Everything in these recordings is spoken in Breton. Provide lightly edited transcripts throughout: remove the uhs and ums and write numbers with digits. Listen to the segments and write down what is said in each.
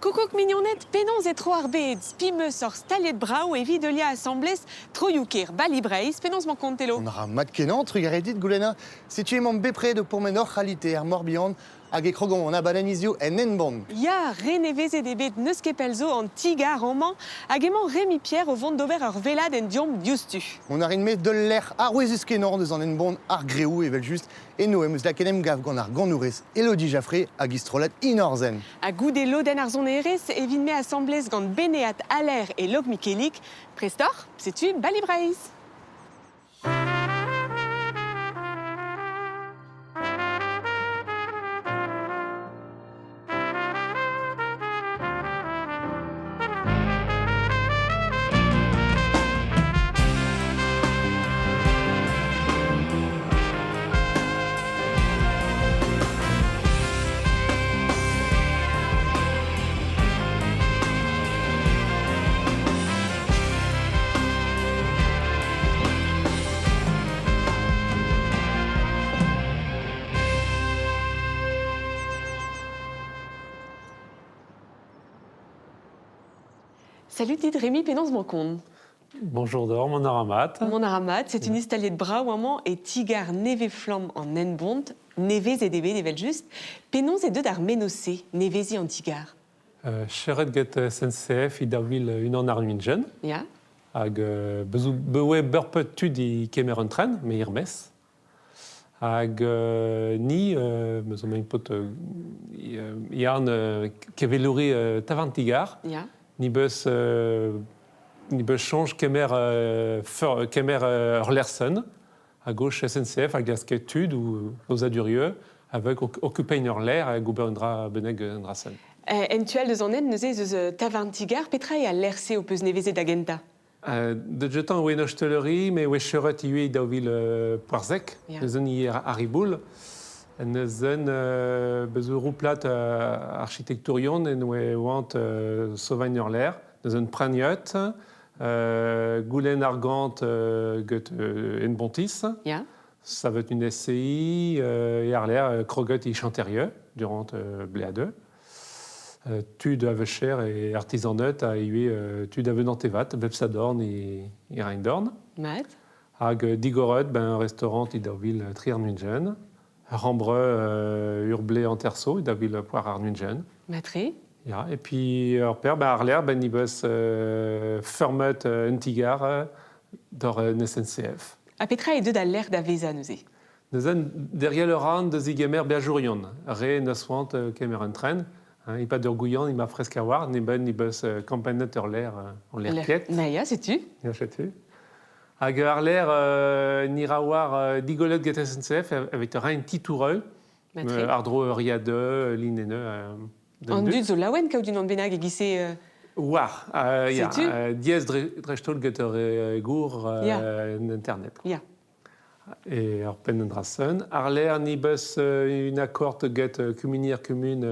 Kokok mignonnette, penons et trop arbed, spimeus or stalliet brau et videlia assemblés, troyoukir, balibreis, penons mon contelo. On aura mat kenant, trugaredit goulena, si tu es mon bépré de pour menor qualité ar morbihan, hag e krogon on abananizio en enbon. Ya, reneveze de bet neuskepelzo en tiga roman, agément Rémi Pierre au vent d'over ur velad en diom diustu. On a rinme de l'air arouezus kenant deus an enbon ar greou evel just, et nous emus la kenem gav gant ar gannourez Elodie Jaffré hag istrolet inorzen. A goude loden ar zon erez, evin me assemblés gant beneat aller et log mikelik, prestor, sais-tu, balibreis. Salut dit Rémi Pénance Mancon. Bonjour Dor, mon aramat. Mon aramat, c'est une istalier de bras ouamant et tigar neve flamme en nenbont, nevez et débé nevel juste, pénons et deux d'ar ménocé, nevezi en tigar. Cheret get SNCF i davil unan ar nuinjen, Ya? hag bewe beurpet tud i kemer un tren, me ir mes. Hag ni, me zo mein pot, i arn kevelouri tavant tigar, Ya? ni beus change kemer ur lersen, à gauche SNCF hag gasket tud ou aux adurieux, avec occupein ur ler hag ober beneg un drasen. Entuel de zonen neuze eus tavant tigar, petra e a lerse o peus neveze d'agenta. De jetan oe nosteleri, me oe cheret iue davil poarzek, Ja. neuzen i ariboul, neuzen bezo rouplat architecturion en oe oant sovain ur ler, neuzen pragnet, goulen argant get en bontis, Ya? ça veut une SCI et ar ler kroget i chanterieux, durant bleadeux. Tud avecher et artisanet a eu tud avenantevat, bepsadorn et reindorn. Mat? Hag digoret, ben restaurant i davil triar nungen. Rambre urblé en terceau, i davil poir ar nungen. Matre? Ja, et puis ur père, ben ar ler, ben i beus fermet un tigar d'or SNCF. A petra e deux da l'air d'aveza neuze. Neuzen derrière le rang de zigemer beajourion, re neuswant kemer un tren. Il pas d'orgouillant, il m'a presque à voir, ni ben, ni bus campagnat ur ler, en l'air piet. Naya, sais-tu? Bien sais-tu. Hag ar ler, ni ra war digolet get SNCF, avec rein titoureux, Matre? ardro riade, linene. En dud zo lawen kaout d'un benag e gise... War, Sais-tu? diez drechtol get gour Ja. internet. Ya. Et ar pen un drasen. Ar ler ni bus une accord get cuminir commune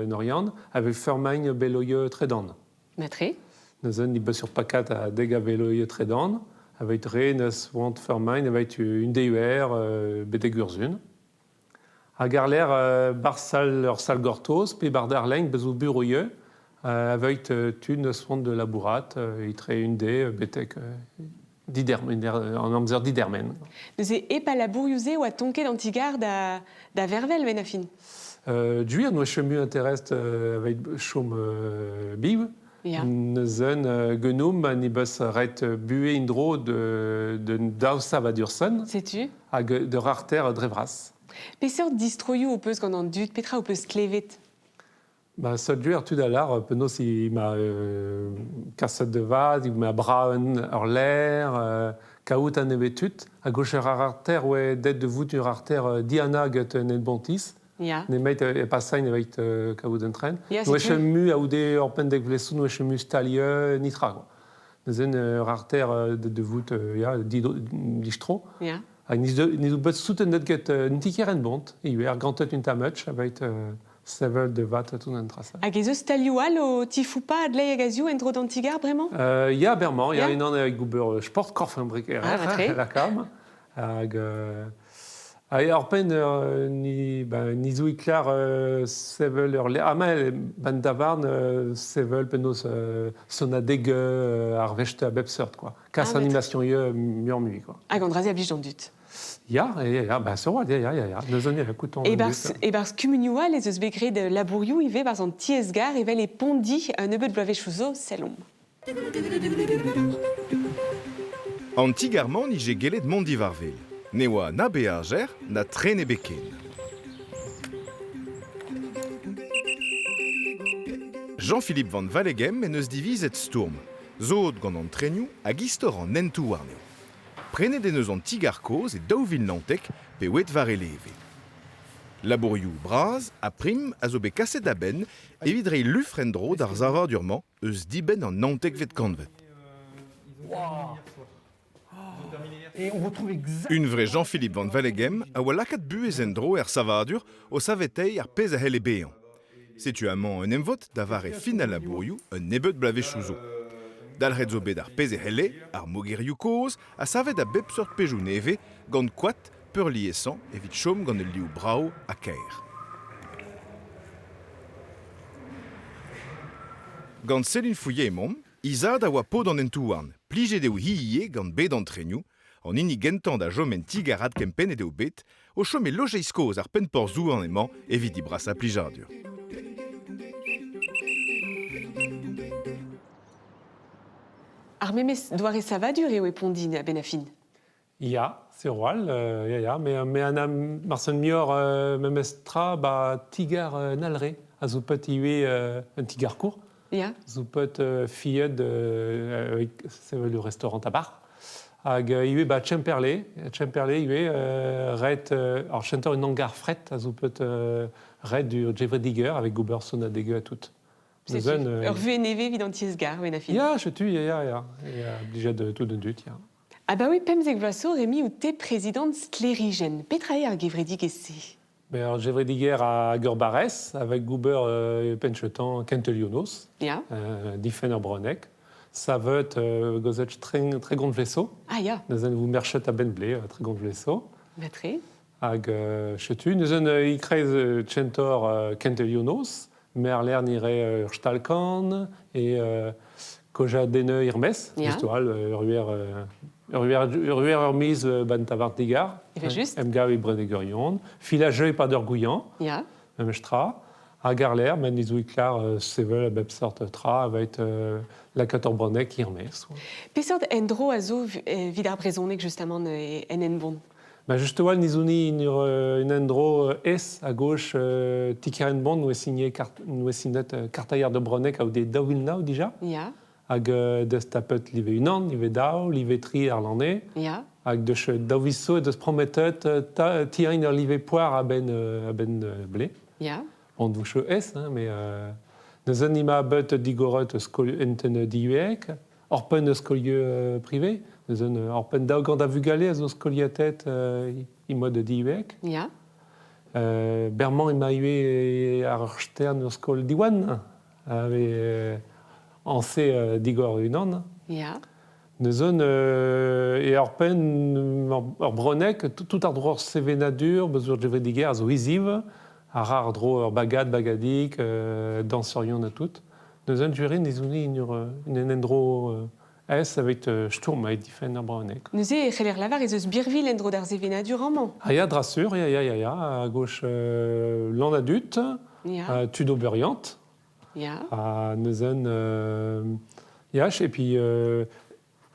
noriand, avec fermagne beloye tredan. Matre? Neuzen ni bus sur pacat à dega beloye tredan, avec re neus want fermagne, avec une DUR bedegurzun. Hag ar ler barsal ur sal gortoz, pe bar d'arleng bezou buroye, avec tu neus want de labourat, itre une D, betek en amzer didermen. Neuze e pa labouriouzé ou a tonket an tigar da vervel ben a fin. Duir nous chemu intéresse avec chom biv. Ya. Neuzen genoum ni bus ret bue indro de dausa va dursen Sais-tu? hag de rarter drevras. Peseur distroyou o peus gant an dud, petra o peus klevet. Bah ça duir tout à l'heure penos il m'a cassette de vase, il m'a braun hors l'air caout an evetut a gauche rarter ouais d'être de vous ur arter Diana get net bontis. Ya. Ne meit e passain avec kaout en tren. Ja, Nous sais-tu? chemu a oude orpendek vlesoun, nous chemu stalie nitra. Quoi. Nous en rarter de vout ja distro. Ya. Ni nous bet souten net get ntikeren bont. I wer gantet une tamuch avec sevel de vat tout un trasa. Hag ez eus talioal o tifoupa adlei a gazioù en tro d'an tigar, bremañ? Ja berman, Ja? ja une an avec goober sport korf un briquet Ah, matre. la cam. Hag Orpen ni zouik klar sevel amel ban davarn sevel penos sonadeg ar veste a bep seurt quoi. Kas animation murmui quoi. Gandrazia blij dut. Ya, seroal, ya. Neus an écoute Et bars kumunioa les eus begret de labourioù ive bars an tiesgar evel e pondi un nebeut bloavechouzo selom. An tigarman ije gelet mondi varvel. Ne oa na beager, na trene beken. Jean-Philippe van Valegem en eus divizet Stourm. Zod gant an trenioù hag istor an nentou warneo. Prenet en eus an tigar-koz e daouvil nantek pe oet var eleve. Labourioù braz a prim a zo bet kaset a ben evit reiñ lufrendro d'ar zavadurman eus diben an nantek vet kanvet. Et on retrouve exactement... Un vrai Jean-Philippe van Valegem a oa lakat buez en dro savadur o savetei ar pez a hel e bean. Setu amañ un emvot da var e fin a labourioù un nebeut blavechouzo. Dalret zo bet ar pez e helle, ar mogirioù koz, a savet a bep seurt pejou neve, gant koat, peur liesan, evit chom gant el liou brao a kaer. Gant selin fouye emom, izad a oa pod an entouarn, plije deo hiie gant bet an trenioù, an ini gentan da jom en tigarad kempen e deo bet, o chom e lojeiz koz ar penpor zou an emañ evit dibras a plijardur. Ar memes doare savadur eo e pondin a benafin. Ya, seroal, ya, mais an marsen mior memestra tigar nalre, a zo peut iwe un tigar kour. Ya. Zo peut fied sevel le restaurant à bar. Hag iwe tchemperle iwe ret ar chanteur un angar fret a zo peut ret du Jeffrey Digger avec gober sona dege a tout. C'est ur vu e neve vid an tiesgar benafin. Ya, chetu, ya. Obligé de tout de dut, ya. Ah bah oui, pemzek vlaso remi ou te président stlerigen. Petrae ar gevredig esse. Alors, Jeffrey Digger à Gurbares, avec Goober Penchetan Kentelionos, Ya. Diffener Bronek. Ça veut être gozet très grand vaisseau. Ah ya. Nous allons vous merchet à Benblé, très grand vaisseau. Batre. Hag chetu, nous allons y créer Chentor Kentelionos, Merler nire Stalkan et Koja Dene Irmes, Ya. histoire, Ruer Hermise ban Tavart Digar. Ife just. Emga et Brenegorion. Filageux et pas d'Orgouillan. Ya. Memstra. À Garler, men ils ouiklar sevel bep sort tra avec la 14 Bronek Irmes. Pesort endro a zo vid ar brezonek justement en bon. Justement, Nizouni, une endro S à gauche, Tikerenbond, nous signé cartaillère de Bronek à des Dawilna déjà. Ya. Hag destapet live unan, live dao, live tri erlandais. Ya. Hag de davisso et de se promettet tirin live poire à ben blé. Ya. On douche S, mais nous anima but digorot enten diuek, orpen scolieux privé. Nous orpen dao gant a vugale a zo scoliatet i mode diuek. Ya. Berman ima ue ar stern skol diwan, ave anse digor unan. Ya. Nous et orpen or bronek tout ar dror sevenadur besour Jeffrey Digger a zo iziv. A rar dro bagadik, danserion a tout. Nous avons juré une endro S avec Sturm et Diffener Bronek. Nous e c'heller lavar ez eus birvil endro d'ar zevenadur amant. Ya, drassur, ya, à gauche l'Andadut, Ya. Tudoberiant, Ya. nous avons Yash, et puis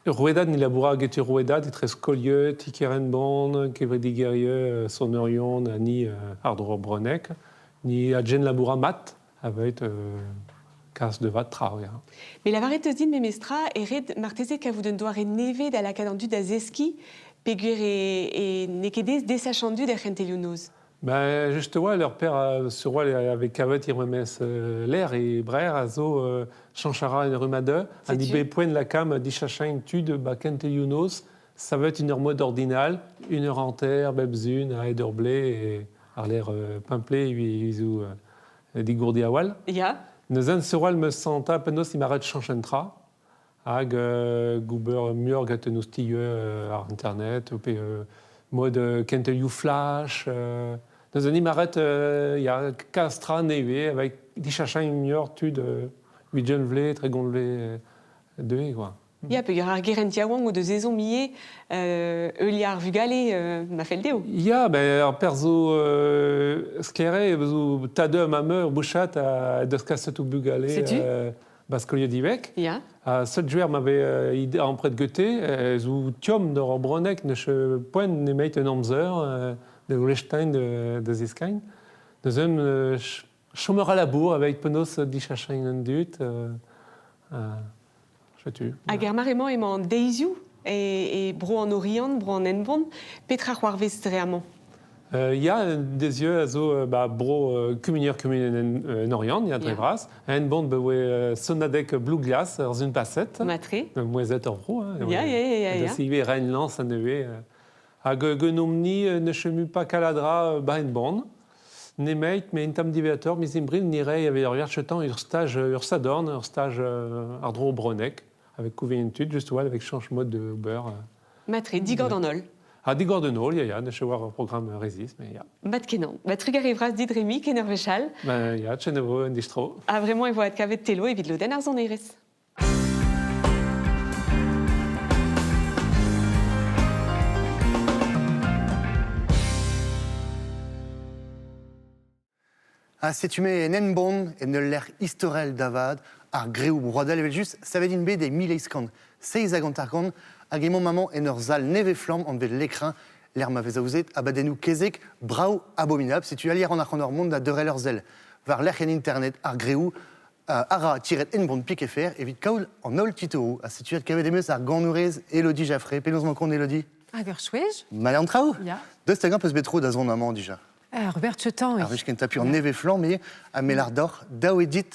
Ruedad ni laboura getu Ruedad, et très scolieux, Tikerenbond, Kevredigerie, Sonorion, ni Ardro Bronek, ni Adjen laboura mat, avec casse de vatra. Mais la varette din memestra eret marteze ka vous doare neve da la cadendu da zeski, pegur et nekedez desachandu da rentelionoz. Justement, leur père sur roi avec Cavet, il remet l'air et Brer, Azo, Chanchara et Rumade, a dit Bepouen la cam, dit Chachin, Tude, Bakente Younos, ça va être une heure mode ordinale, une heure entière, Bebzune, à Ederblé, et à l'air Pimplé, Izu, dit Gourdi Awal. Ya. Nous avons sur roi, me senta, Penos, il m'arrête Chanchentra, Hag, Goober, Murg, Atenus Tilleux, à Internet, mode Kentel Flash. Dans un imaret, il y a Castra Neve avec des chachins une tu de 8 jeunes vlés, très gonvlés de quoi. Ja, peogwir ar gerentiaouan ou deus ezon miez euliar vugale ma feldeo. Ya, ar perzo sklere, zo tade ma meur bouchat a deus kasset ou bugale baskolio divek. Ja. A seul joueur m'avait idée en près de Goethe, zo tiom de Robronek ne che point ne meit un amzer de Lechstein de Zeskain. Deus chomer à la bourre avec penos di chachin un dut. Je tue. Hag ar maremañ emañ deizioù e bro an Orient, bro an Enbon, petra c'hoarvez dreamant. Il y a des yeux zo bro communier en Orient, il y a très vras. Un bon bewe sonadek blue glass dans une passette. Matre. Moisette en bro. Ya. Si il y a une lance à neve. A genomni ne chemu pas caladra en bon. Ne meit, mais une tam diviateur, mais imbril n'irait, il y avait regarde chetant ur stage Sadorn, ur stage Ardro Bronek, avec couverture, juste ouais, avec change mode de Uber. Matre, digord an ol. Ah, des Gordonol, il y a, ne sais voir un programme Résist, mais il y a. Bat kenan. Bat trug arrivras dit Rémi, ken ur vechal. Il y a, Tchenevo, un distro. A vraiment e voat kavet telo evit loden ar zonerez. Ah, c'est humé en Enbon et ne l'air historel d'avad, ar greou broadel evel just, ça veut dire des 1000 eiskand, 6 agantarkand, hag emon maman en ur zal neve flam an vel l'écran, l'air ma vez aouzet, abadenou kezek, brau abominable, si tu allier en ar an monde a deurel ur zel, var l'air en internet ar greou, ara-enbon.fr, evit kaoul en ol titoro, a situat kavet emeus ar gannourez, Elodie Jaffré, penaos mankon Elodie. Hag ur chouej. Mal an traoù? Ya. Deus tagan peus betro da zon amant déjà. Robert Chetan, oui. Alors, je t'ai pu en neve flan, mais à Mélardor, d'Aouedit,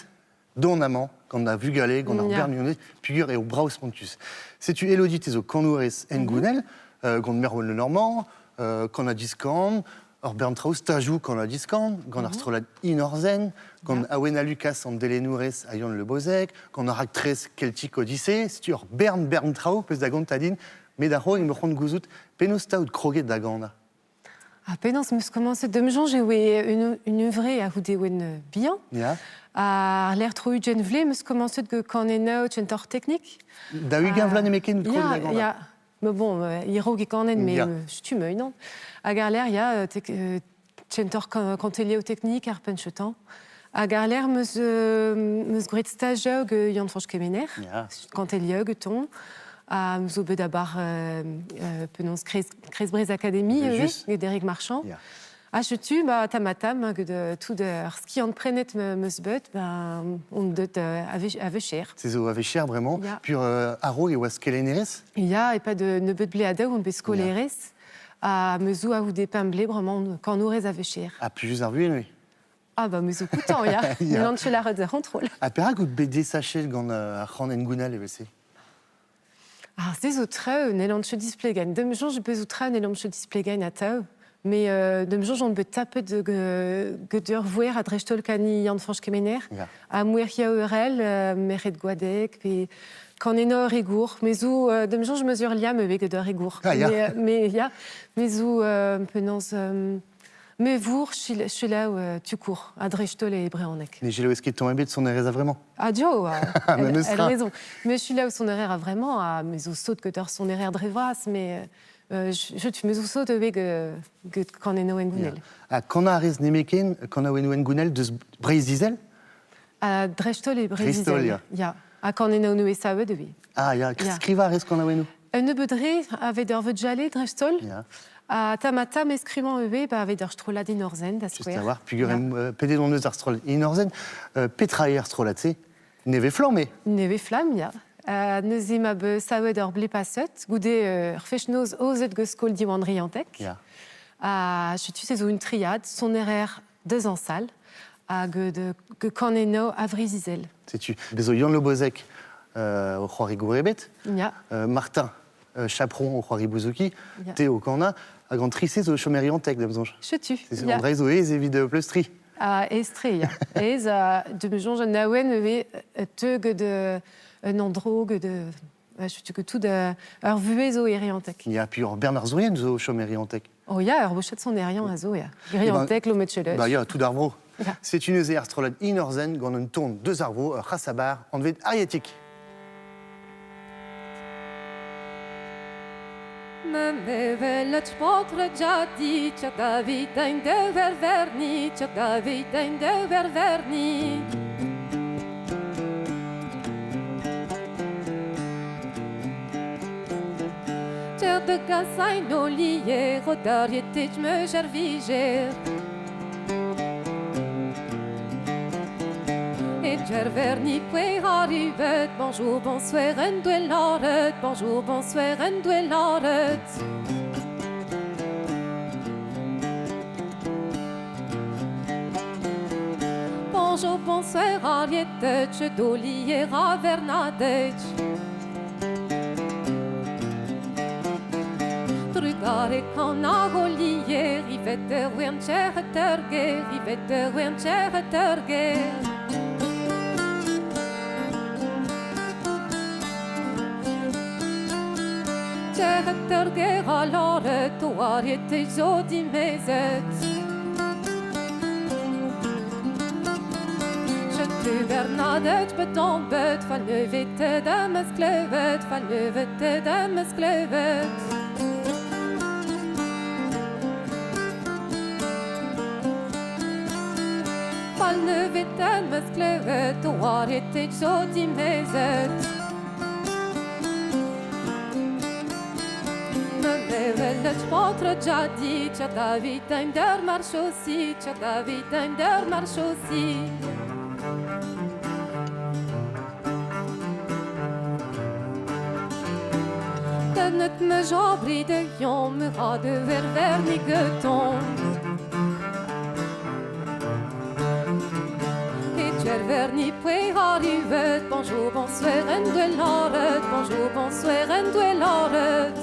don amant, qu'on a vu galer, qu'on a bernionné, figure et au Braus Pontus. C'est tu Elodie, tes au Canoures Ngounel, qu'on Merwol le Normand, qu'on a discan, or Berntraus, Tajou, qu'on a discan, qu'on a Strolat Inorzen, qu'on a Awena Lucas en Delenoures, Ayon le Bozek, qu'on a Actrice Celtic Odyssée, c'est tu or Berntrau, pes d'Agon Tadine, mais d'Aro, il me rend gouzout, Penosta ou de Kroget d'Aganda. A penans meus commencé de mjon, j'ai une œuvre à Houdewen bien. Ja. À l'air trop ugen vle, meus commencé de kaneno, tchentor technique. Da ugen vlan emeken ou de Kroget d'Aganda. Ya, mais bon, hiro ge kanen, mais Ja. je tu me, non. À Garler, il y a tchentor kantelio technique, ar penchetan. À Garler, meus grit stage ge Jan Franch Kemener, Ja. kantelio ge ton. À nous au d'abord penons Cresbrez Academy d'Éric Marchand. Ja. À je tu tamatam que de tout de ski en prenet meusbut on de avait cher. C'est zo avait cher vraiment. Ja. Puis Aro et Waskeleneres. Il y a et pas de ne but bléada on bescoleres à mesou à ou des pains blé vraiment quand nous avait cher. Ah, plus juste arbué, oui. Ah bah mesou coutant ya. Ja. Mélange chez la rede contrôle. À Perak ou BD sachet gant a Ran Ngounal EVC. Ah, c'est autre, n'élanche display gain. De me jour, je peux outre, n'élanche display gain à tao. Mais de me jour, j'en peux taper de voir à Drechtol Cani, Jan Franch Kemener, à Moueria Eurel, Meret Guadec, puis quand est nord Rigour. Mais où, de me jour, je mesure liam avec de Rigour. Mais il y a, mais où, penance, mais vous, je suis là où tu cours, à Drechtol et Bréanec. Les Géloès qui tombent de son Ereza vraiment. Ah, Joe, elle a raison. Mais je suis là où son erreur a vraiment, à mes os sautes que tu as son erreur de Révras, mais je tu mes os sautes avec quand est Noël Gounel. À quand a Rez Nemeken, quand a Noël Gounel de Breiz Diesel. À Drechtol et Drechtol, Brésil. Ya. À quand est Noël Saoud, oui. Ah, ya, scriva Rez quand a Wenu. Ne bedré avait d'Orve Jalé, Drechtol. À Tamata, m'escrivant EV, avec d'Arstrolad in Orzen, juste à voir, figure PD dans nos Arstrolad in Orzen, Petraer Arstrolad, c'est Neve Flammé. Neve Flamme, ya. Neuzim ab Saoud Orblé Passet, goudé Rfechnoz Ozet Geskol Diwandriantek. Je tu sais une triade, son erreur deux en salle, à que Caneno Avrizizel. C'est-tu Bézoyan Lobozek au Roi Rigourebet, Martin Chaperon au Roi Ribouzuki, Théo Cana, à Grand Trissé au Chomeriantec de Bzonge. Je tu. C'est André Zoé, Zévi de Plustri. À Estrella. Et de Jean Nawen avait teug de un androgue de Je suis que tout de vué zo eriantek. Il y a puis Bernard Zoyen, zo chomeriantek. Oh ja, bochet son erian a zo, ja. Eriantek, lo metchelech. Bah, il y a tout d'arbro. Ja. C'est une zéarstrolade inorzen, gant un tourne deux arbro, chassabar, en ved ariétique. Me mevelet potre jadi, tja David ein de ververni, tja David ein de ververni. Tja de gasain olier, rodar yetet me gerviger. Et gerverni pwe arrivet, bonjour, bonsoir, en dwellaret, bonjour, bonsoir, en dwellaret. Bonjour, bonsoir, arietet, je dolier a vernadet. Drugare kan a golier, rivetter wen tjerreterger, rivetter wen tjerreterger. Tjerreterger a laret, og arietet zo di mezet. Bernadet betombet, van levete dames klevet, van levete dames klevet. Van levete dames klevet, og arietet zo di mezet. Me levelet potre jadi, tja David ein der marshosi, tja David ein der marshosi. Het me jabri de jon, me ha de ververnigeton. Et gerverni pwe arrivet, bonjour, bonsoir, en dwellaret, bonjour, bonsoir, en dwellaret.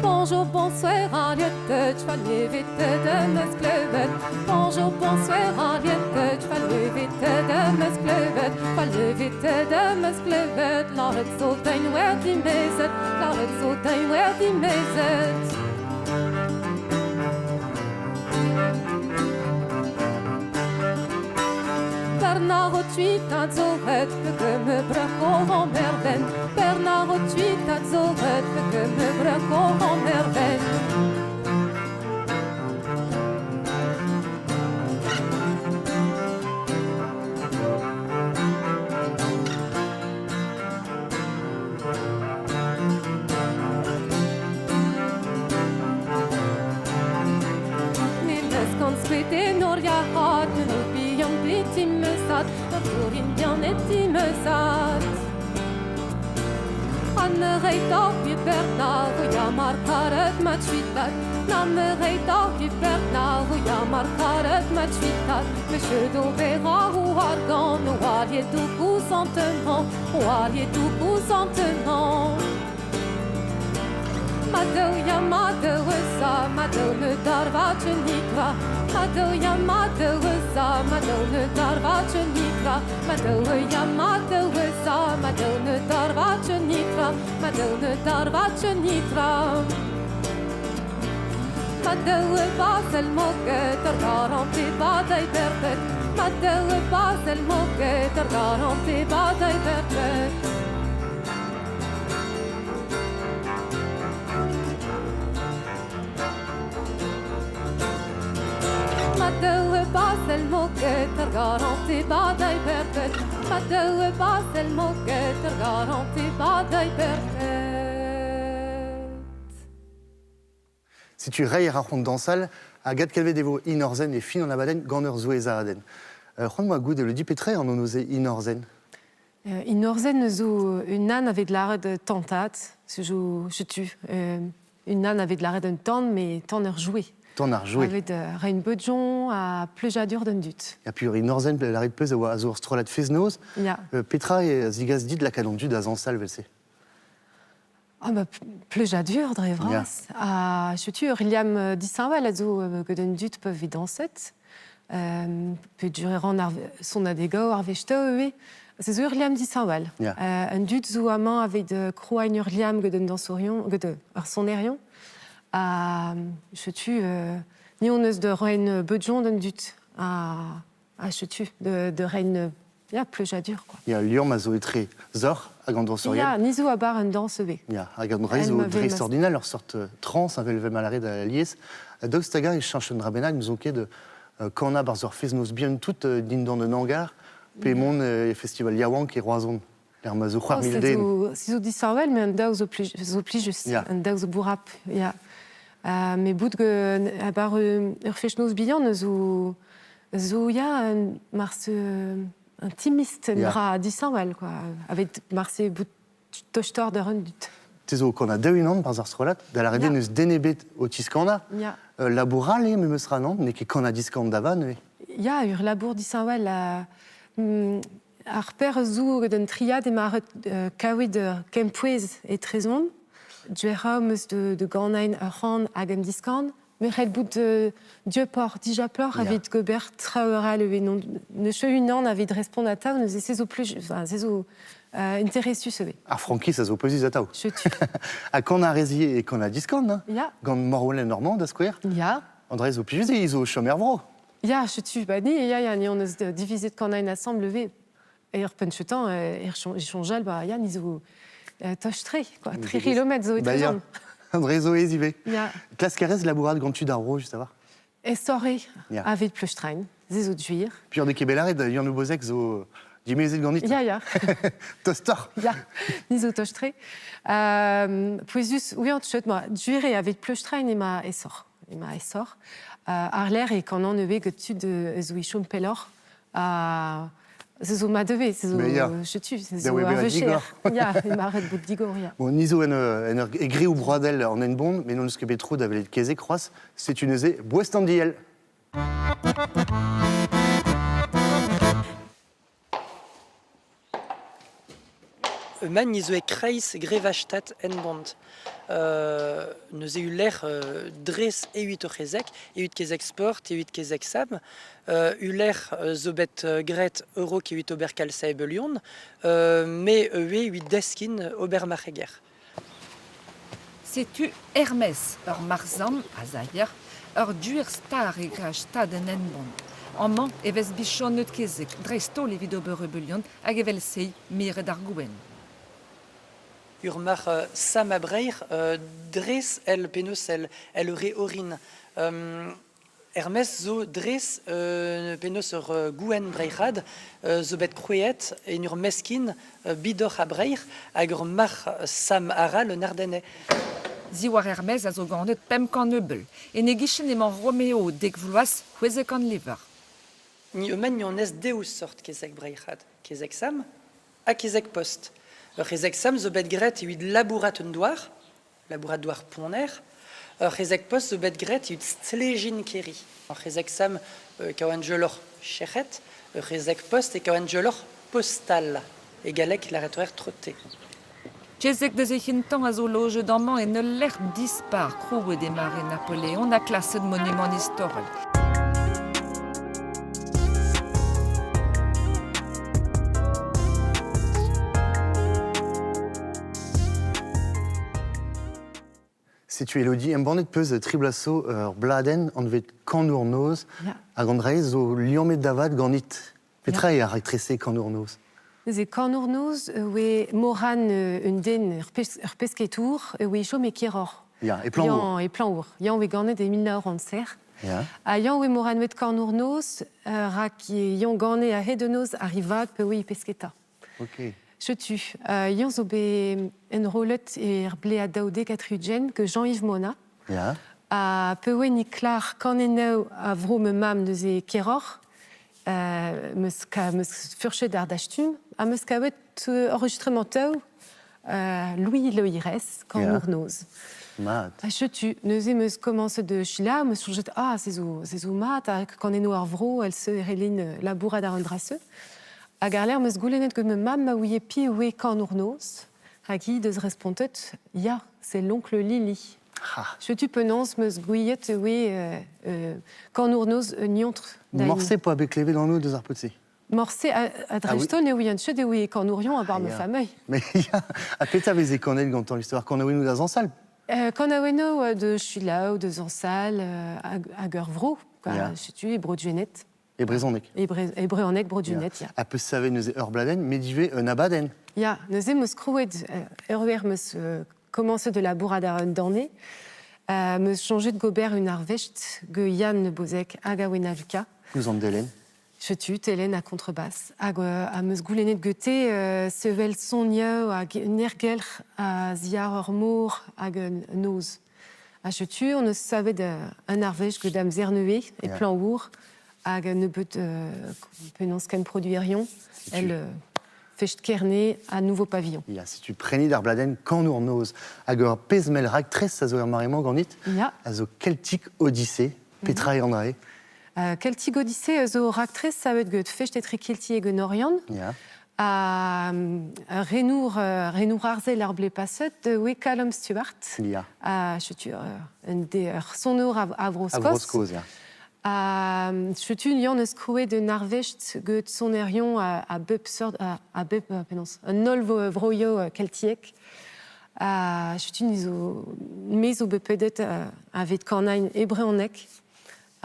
Bonjour, bonsoir, arietet, van levete dames klevet. Bonjour, bonsoir, arietet, van levete dames klevet. Van levete dames klevet, laat het zo zijn waar die mezet, laat het zo zijn waar die mezet. Bernard tuit a zoret, que me braco en merven. Bernard tuit a zoret, que me braco en merven. Niles construite noria hat, nu bion bliti me sat, naturin bien eti me sat. Anne reit auf wie Bernard, wo ja markaret mat schwitat. Namme reit auf wie Bernard, wo ja markaret mat schwitat. Monsieur d'Aubera ou Argan, ou allié tout consentement, ou allié tout consentement. Madouja, madouza, madou ne darvace nitra. Madouja, madouza, madou ne darvace nitra. Madouja, madouza, madou ne darvace nitra. Madou ne darvace nitra. Madou basel moket, garanti badai perpet. Madou basel moket, garanti badai perpet. Madou basel moket, garanti badai perpet. Madou basel moket, garanti badai perpet. Si tu rei rachon dansal, a gad kelvet evo inorzen et fin en abaden ganneur zo ez aden. Ronne-moi goût de le dit pétré en onose inorzen. Inorzen zo une âne avec de l'arrêt de tentat, je tue. Une âne avec de l'arrêt d'un temps, mais temps heure joué. Ton ar joué. Avec de reine bedjon à plejadur d'un dut. Et puis inorzen l'arrêt de peus a zo strolat feznoz. Ja. Petra et zigas dit la cadon du zansal velse. Ah bah plejadur drevras. Ja. Ah je tue William Dissinval a zo que d'un dut peuvent vidanset. Pe dureran son adego ar vechto eo. C'est urliam disawal. Ja. Un dud zo amañ avec de croagne urliam ged un dansorion, ged ar sonerion. Je tue ni on eus de reine bedjon d'un dut. Je tue de reine pleujadur quoi. Il y a Lyon mazo etre zor hag an dansoriel. Ja, ni zo a bar un danse eo. Ja, hag an reizo Elle dre m'avait ordinal, leur sorte trans, un velve malare da lies. Daoust taga e chanchen rabenag, nous onket de quand a barzor fez nos bien tout din dans de nangar, pe mon festival Yawang et Roison. L'air mazo c'hoar milden. C'est zo disawel, mais un daouz zo pli just. Ja. Un daouz zo bourrap. Ja. Mais bout a bar ur fech nos bihan zo ya mars intimiste Ja. dra disawel quoi. Avec mars bout tochtor de run dut. Tezo qu'on a deux an barzor strolat, da la rede Ja. neus denebet o tiskanda, Ja. laboural e me sera non, ne ket quand a diskand dava ne. Ja, ur labour disawel ar per zo d'un triad emaret kavet kempouez et trezon. Duera meus de ganein ar c'han hag an diskand. Me c'hell bout dieu-por, dijaplor, Ja. avid gobert traoral eo. Ne cheu unan avid respond a taou, neus e zo plus, enfin, se zo interessus eo. Ar Franki, ça zo peus a tao. Je tue. A quand a rezier et quand a diskand, hein. Ja, Gant morwell normand da skouer. ja. André zo pijus e izo chomer vro. Ja, je tue. Bah, ni on eus divizet kanañ assemble levé. Et penchetan, chonjal, bah, ya, ni zo toch tre, quoi. 3 kilomètres zo et Bah, trezon. André zo e zive. Ja. Klas karez labourat gant tu d'arro, juste à voir. Et soré, Ja. avid pleuchtrein, ze zo duir. Puis de kebelaret, Yann Bozek zo dimezet gandit. Ja. Tostor. Ja, ni zo toch tre. Poezus, oui, en tchet, moi, duire avid pleuchtrein ema essor. Ar l'air et quand on avait que tu de zo ichom pelor. C'est zo ma devez, c'est zo Mais ja. je tue, c'est Da zo webe a arvecher. digor. Ja, il m'arrête bout de digor, ja. Bon, nizo en egri ou broadel en en bon, mais non ce que betrou d'avelet keze croise, c'est une eze boestandiel. Man izo e kreiz grevastat en bond. Neus eu l'air dres e-uit o c'hezek, e-uit kezek sport, e-uit kezek sam. Eu l'air zo bet gret euro ke-uit ober kalsa e belion, me e-uit deskin ober marcheger. Setu Hermès ur marzam a zaier, ur duer star e graj stad en enbon. Amman evez bichon neut kezek, dresto levid ober rebellion hag evel sei mire d'ar gouen. Ur mar sam a breir, dres el peneus el re orin. Hermès zo dres peneus ur gouen breirad, zo bet krouet en ur meskin bidor a breir hag ur mar sam ara le nardennais. Ziwar Hermès a zo ganet pem kan eubel, en e gichen emañ Romeo dek vloaz c'hwezek an lever. Ni eumen ni an ez deus sort kezek breirad, kezek sam a kezek post. Ur kezek sam zo bet gret e-uit labourat un douar poner, ur kezek post zo bet gret e-uit stlejin keri. Ur kezek sam kaoan jelor chechet, ur kezek post e kaoan jelor postal, e galek la retour trotte. Tchezek de zechin tan a zo loje d'amman en ul lec'h dispar krouet e mare Napoléon a klaset monument historial. Si tu Elodie, en bandet peus triblasso bladen an vet kanour noz, Ja. hag André zo liomet davad gandit. Petra e a retrese kanour noz. Ze kanournoz, we moran un den ur pesketour, we chom e kiror. Ja, e plan our. E plan our. Yan we ganet e milna ur an ser. Ja. A yan we moran wet kanournoz, rak yan ganet a hedenoz arrivat pe we pesketa. Ok. Je tue. Yan zo be en rolet er ble a daoudek a trugen que Jean-Yves Mona. Ja. A pe we ni klar kaneneu a vro me mam deus e kiror. Meus furchet ar dachtum, a meus kavet enregistrementaou Louis Leires, kanournoz. Mat. A je tue. Neuze meus commence de chila, meus changet, se zo mat, a kaneno ar vro, el se relin labourad ar an drase. Hag ar ler meus goulennet gant me mam ma ouie pi oue kanournoz, hag hi deus respontet, ya, c'est l'oncle Lili. Ah. Je tu penance meus gouillet oui quand nous nos niontre. Morcé pour avec levé dans nous deux arpotsi. Morcé à Dreston et oui un chede oui quand nous rions à bar me famille. Mais il y a à péta les éconel dans l'histoire qu'on a eu nous dans en salle. Quand on a eu de Chula ou de Zansal à Gervro, je tu Brodjunet. Et Brézonec. Et Bréonec Brodjunet. À peu savoir nous Herbladen, mais d'y nabaden. Ja, nous avons scrouet commencé de la bourrada d'année. Me changer de gobert une arvecht, que Yann ne bozek agawenavika. Nous en délène. Je tue Hélène à contrebasse. À me goulenet de Goethe, sevel sonia, à nergel, à ziar ormour, à nose. À je tue, on ne savait d'un arvecht que dame zerneué et plan our, à ne peut penance qu'un produirion. Elle fait kerné à nouveau pavillon. Ja, si tu prenais d'Arbladen quand nous nose, agor pezmel rag très sazoer mariment gandit, azo celtique odyssée, Petra et André. Celtique odyssée, zo ractrice, ça veut dire que fecht et kilti et genorian. À Renour Arzel l'arble passet de oui Callum Stuart. À je tu un des sonor Avroskos. Je tu Jan Skoué de Narvecht que son erion à Bepsord à Bep penance un nolvo vroyo celtique. Je tu niso meso bepedet avec cornain hebréonec.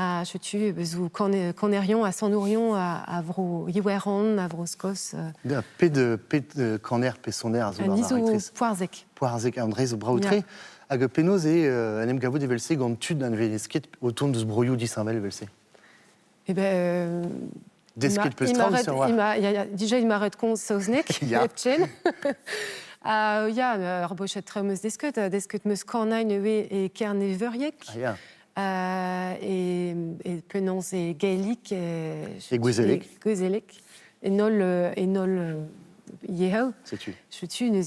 Je tue qu'on erion à Sonorion à Vro Yiweron à Vroskos. P de corner p soner à un iso Poirzec. Poirzec André zo brautré. Ag penaos et un emgavo de velse gant tud an velesket autour de ce brouillou di Saint-Vel velse. Eh ben Desket peu strong sur moi. Déjà il m'arrête con sausnek. Epchen. Ja, arbochet tremeus desket meus cornain et kerneveriek. Et penance et gaélique et Gouzelec et nol Yehau. C'est-tu. Je tue nous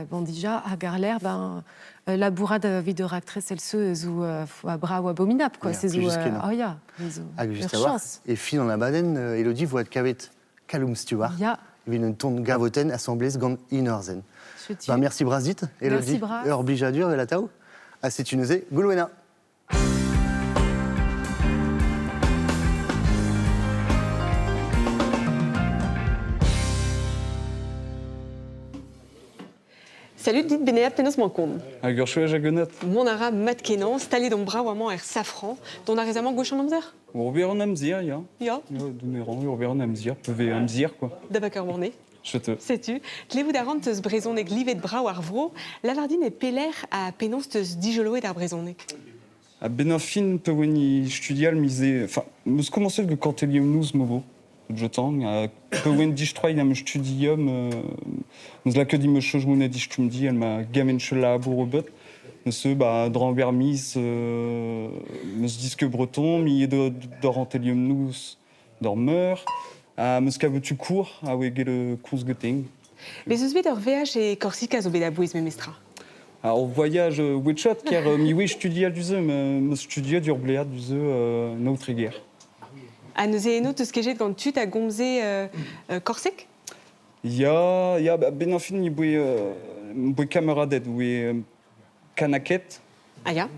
bon déjà à Garler la bourrade de ractrice elle se ou à bras ou abominable quoi c'est oh ya juste avoir et fin en la baden Elodie voit de cavet Callum Stewart il vient une tonne gavoten assemblée gant inorzen. Merci Brasit Elodie Orbijadur et la tao à c'est une Goulouena. Salut, dites Bénéat Pénos Mancon. Agur chouet jagonat. Mon ara matkenan, stallé dans bras ouamant er safran, dont a récemment gauche en amzer. Urberon amzir, ya. Ya. Doumeran, urberon amzir, peuvent amzir, quoi. D'abakar morné. Je te. Sais-tu, Tlévou d'arant teus brezonnek livet de bras ou arvro, lavardine et peller à pénons teus dijoloé d'ar brezonnek. À Benafin, peweni studial misé. Enfin, me commencer que quand il y a nous movo. Je tang, pewen distroi am studium, nous la que dit me chose mon dit tu me dis elle m'a gamin chela bourrebot, monsieur dran vermis, me disque breton, mi de rentelium nous dormeur, me veux tu cours, à wege le cours getting. Les usbés d'or VH et Corsica zo bedabouis me mestra. Alors voyage wetchat car mi oui studia du ze, me studia du bléat du ze notre guerre. À nous et nous, tout ce que j'ai quand tu t'as gomzé Corsic. Ya Benafin ni boué camarade oui canaquette. Ah ya.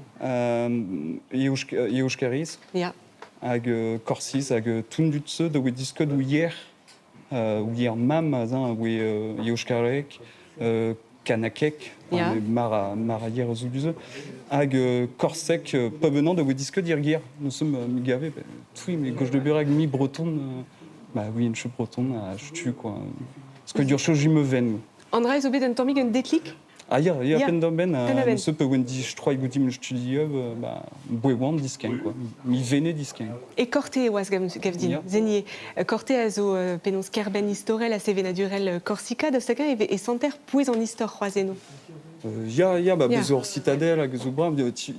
Euskaris. Ya. Ag Corsis ag tundutse de oui disque de hier mam azin oui Euskarek canakek mar hier zuluze ag Corsec pas venant de oui disque d'irguer nous sommes migavé oui mais gauche de Berag mi breton bah oui une cheveux breton je tue quoi parce que dur chose je me veine André Zobé d'un tombig un déclic. Ah ya pendomben ce peut wendi je crois goudi me studio bah bouéwan disquin quoi mi vené disquin et Corté was gavdin zenier Corté azo penons kerben historel a CV naturel Corsica de sakin et santer puis en histoire croiseno. Ya bezor citadelle a gezobra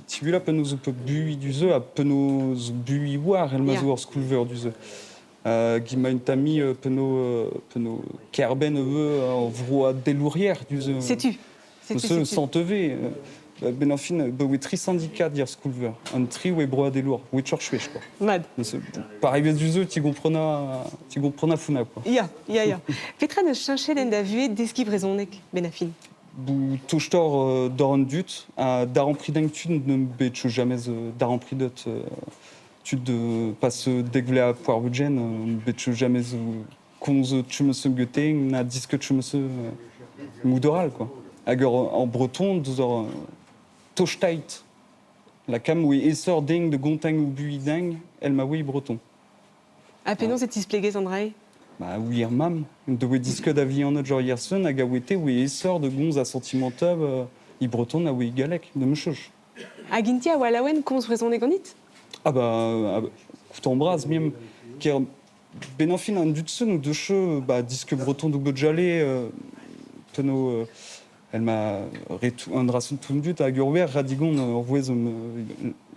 tu vu la penos peu bui du ze a penos bui war el mazor schoolver du ze qui m'a une tami peno kerben en vroa delourière du ze. Sais-tu ce santevé Benafin oui tri syndicat dire schoolver un tri ou broa des lourds oui church quoi mad par arrivé du ze ti comprena funa quoi ya Petra ne cherchait d'un d'avuer d'esquive raisonnek Benafin Bou tochtor d'oran dut, a d'ar prix d'inctud ne bet jamais d'ar prix dot tu de passe degvle à poire budgen, bet jamais konz tu me se gueteng, na disque tu me se moudoral quoi. Hag en breton, d'or tochtait. La cam oui essor ding de gontang ou bui ding, elle m'a oui breton. Apenon c'est isplegez Andrei. Bah oui, mam, de oui disque d'avis en autre genre hier son, hag a wete oui essor de gonz à sentimentab, i breton a oui galek, de me choche. Aginti a walawen komz raison negonit? Ah bah, écoute, en bras, même, qui est ben enfin un dutsen ou deux cheveux, bah, disque breton double jalé, tenno, elle m'a un drason tout dut à Gurwer, radigon,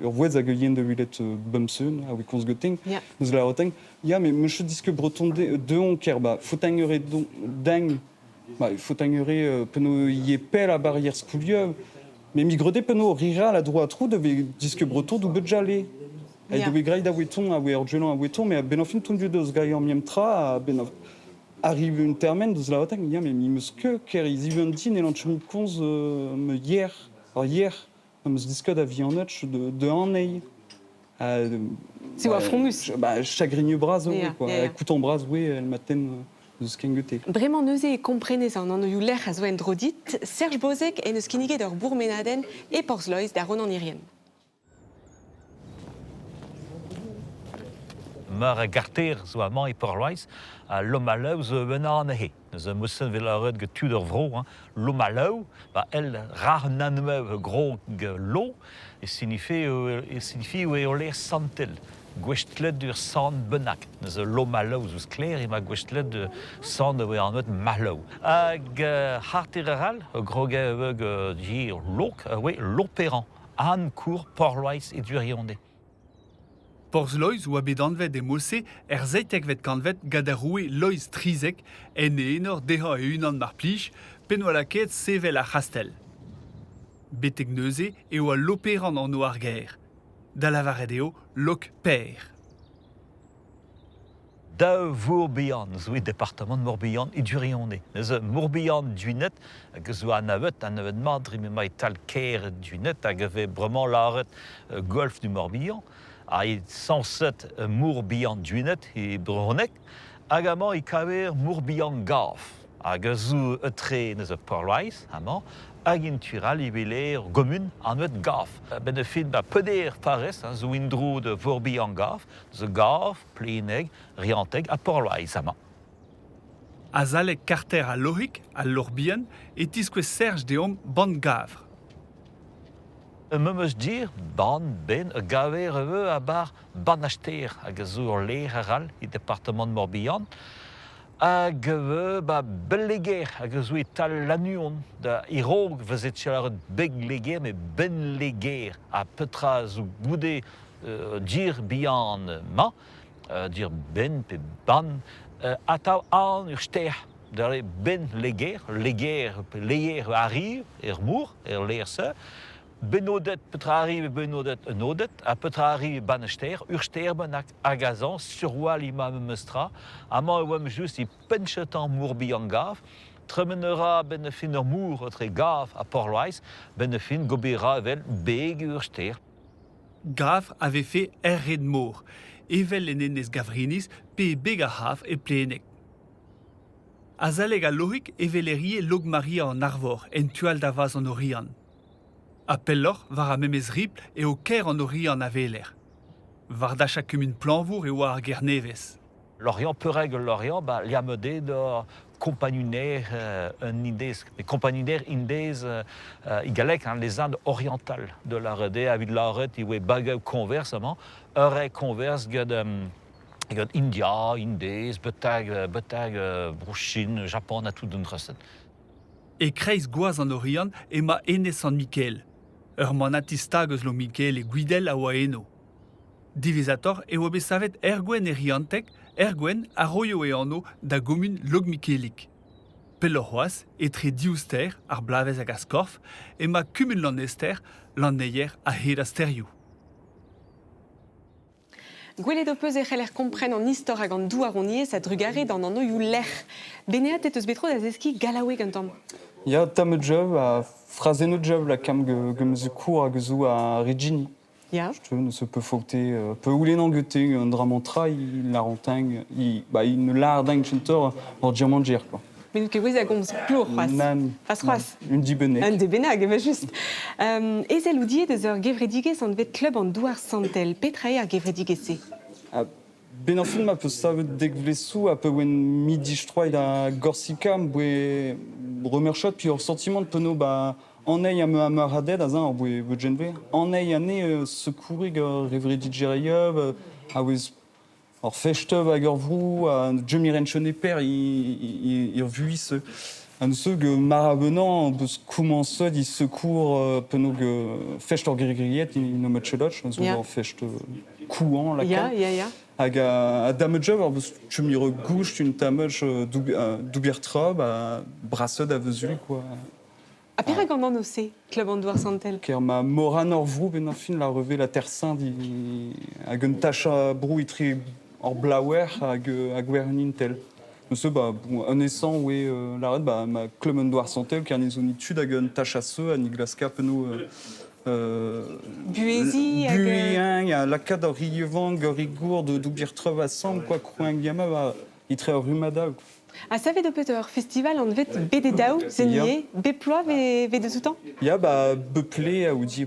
urvoez à Guyen de Willette Bumsen, à Wikonsgotting, nous la roteng, ya, mais monsieur disque breton de honker, bah, faut tanguer ding, bah, faut tanguer, penno y pelle à barrière spoulieux, mais migrede penno rira à la droite trou de disque breton double jalé. Elle devait grailler à Wetton, à Wetton, à Wetton, mais à Benofin, tout du dos, gaillon, miemtra, à Benof. Arrive une termine de la hôtel, mais il me ske, car ils y viennent et l'enchemi cons, me hier, me discute à vie en notch de année. C'est à Frongus. Bah, chagrigne bras, oui, quoi. Écoute en bras, oui, elle m'attend de skenguté. Vraiment, neusez et comprenez ça, on en a eu l'air à Zoen Drodit, Serge Bozek et ne skinige d'or Bourmenaden et Porslois d'Aron en Irien. Maar garter zo amant e porlois a lomalau zo benan he. Ze mussen vel aret ge tuder vro, lomalau, ba el rar nanme gro lo et signifie we oler santel. Gwestlet dur sand benak. Ze lomalau zo clair et ma gwestlet de sand we an met malau. Ag harteral gro ge dir lok we l'opéran an cour porlois et durionde. Porzlois ou abedanvet de mosse zeitek vet kanvet gadaroue lois trizek en enor deha e unan mar plij penwalaket sevel a chastel. Betek neuze e oa l'opéran en oar guerre. Da la varedeo lok père. Da Morbihan, zoui département de Morbihan et Durionde. Ze Morbihan duinet, que zo an avet madri me mai tal ker duinet, agave vraiment l'arret golfe du Morbihan. A 107 Morbihan duinet et bronek, agament i kaver Morbihan gaf. Hag zo etre nez a porlois, amant, hag intural i veler gomun an eut gaf. Ben fin ba peder pares, zo indro de Morbihan gaf, ze gaf, pleneg, rianteg a porlois, amant. Azalek carter a Lorik, a Lorbihan, et isque Serge de Homme ban gavre. Me meus dir, ban ben gaver eve a bar banachter hag zo ur leheral i département de Morbihan, hag eve ba belleger hag zo e tal lanuon da irog vezet chalaret beg leger me ben leger a petra zo goude dir bihan ma, dir ben pe ban, atav an ur ster. Dare ben leger arrive, mour, leer se, Benodet petra arrive benodet enodet, a petra arrive banester, ursterben agazan, surwa l'imam mestra, amant ouam just i penchetan Morbihan gaf, tremenera benefin ur mour tre gaf a porlois, benefin gobera vel beg urster. Gavre avait fait erred mor, evel lenenes gavrinis pe beg a haf e plenek. Azaleg a Lorik evelerie log maria en arvor, en tual davaz en orian. A pellor var a memez ripl e o ker en orian a veler. Var da chakum un planvour e oa ar ger nevez. L'Orient pereg l'Orient, ba liamode de compagnonnaire indez i galek les Indes orientales de la rede avid la ret i we bagau conversement, ore converse gad India, Indez, betag Chine, Japon, a tout d'un recette. E kreiz goaz en orian e ma enes an Mikel. Ur manatistagez lo Mikel e guidel a oa eno. Divisator e oa besavet ergwen e riantek, ergwen a roio e anno da gomun log Mikelik. Pellorhoaz e tre diouster ar blavez hag a skorf e ma kumun lan ester lan neier a hed a sterio. Gwele peus l'air comprenne en histoire à gant douar on y est, ça drugare dans un oeil ou l'air. Benéat et eus betro d'azeski galaoué gantam. Il y a tam job à phrasen job la cam que me cours à gazou à Regini. Ya. Je ne se peut fauter, peut ouler n'angueter un dramantra, il la rentingue, il ne l'ardingue chanteur en diamant quoi. Mais nous que vous avez plour, Nan. Une dibenet. Un des benag, mais juste. Ezel oudier des heures gevredige sans vet club en douar santel, petrae à gevredige se. Ben en film, un peu ça veut déglessou, un peu when midi je crois il a Gorsica, boué remerchot puis au sentiment de penaud en aille à me amaraded à un boué genve. En aille année secourir revredige à wes alors fechtov à gorvrou à Jemiren Choneper il revuit ce un ceux que marabenant commence il secours penaud que fecht or grigriet il no matcheloch on fecht couant la Ya. Hag a damejov ar eus chumire goucht une tamej doubiertrob a brassod a vezul quoi. A pire gant an ose, club en douar santel. Ker ma moran or vrou ben fin la reve la terre sainte hag un tacha brou itri or blawer hag wernin tel. Monsieur un essant ouais la red ma club en douar santel ker ni zonitud hag un tacha se a ni glaska penaud Buézi, Buéen, il y a la cadre Rievang, Rigour, de Doubiertreuve à Sambre, quoi, Krouing-Gama, il traite Rumada. A save de Peter, festival en vet bededao, zenier, beploa ve de soutan. Il y a Beuplé, ou dit,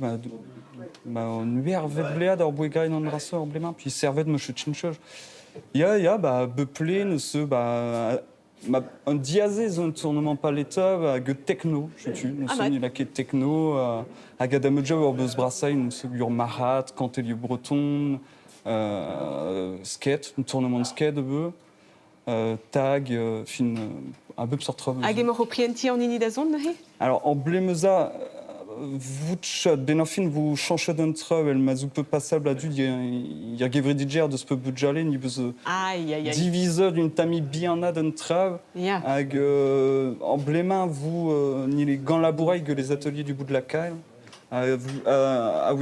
on verre vedbléad or bouegain en rasseur embléma, puis servet de monsieur Chinchoj. Il y a Beuplé, ne se, un diazé un tournement pas l'état à techno je tue nous sommes il a qui techno à Gadameja ou Beus Brassailles nous sommes Marat Cantelier Breton skate un tournement de skate tag fin un peu sorte A gemor prienti en inidazon ne he. Alors emblémeza vous ben enfin vous changez d'un travail elle m'a peu passable à du il y a gevridiger de ce peu budjalé ni besoin diviseur d'une tamie bien à d'un travail avec embléma vous ni les gants labourailles que les ateliers du bout de la caille à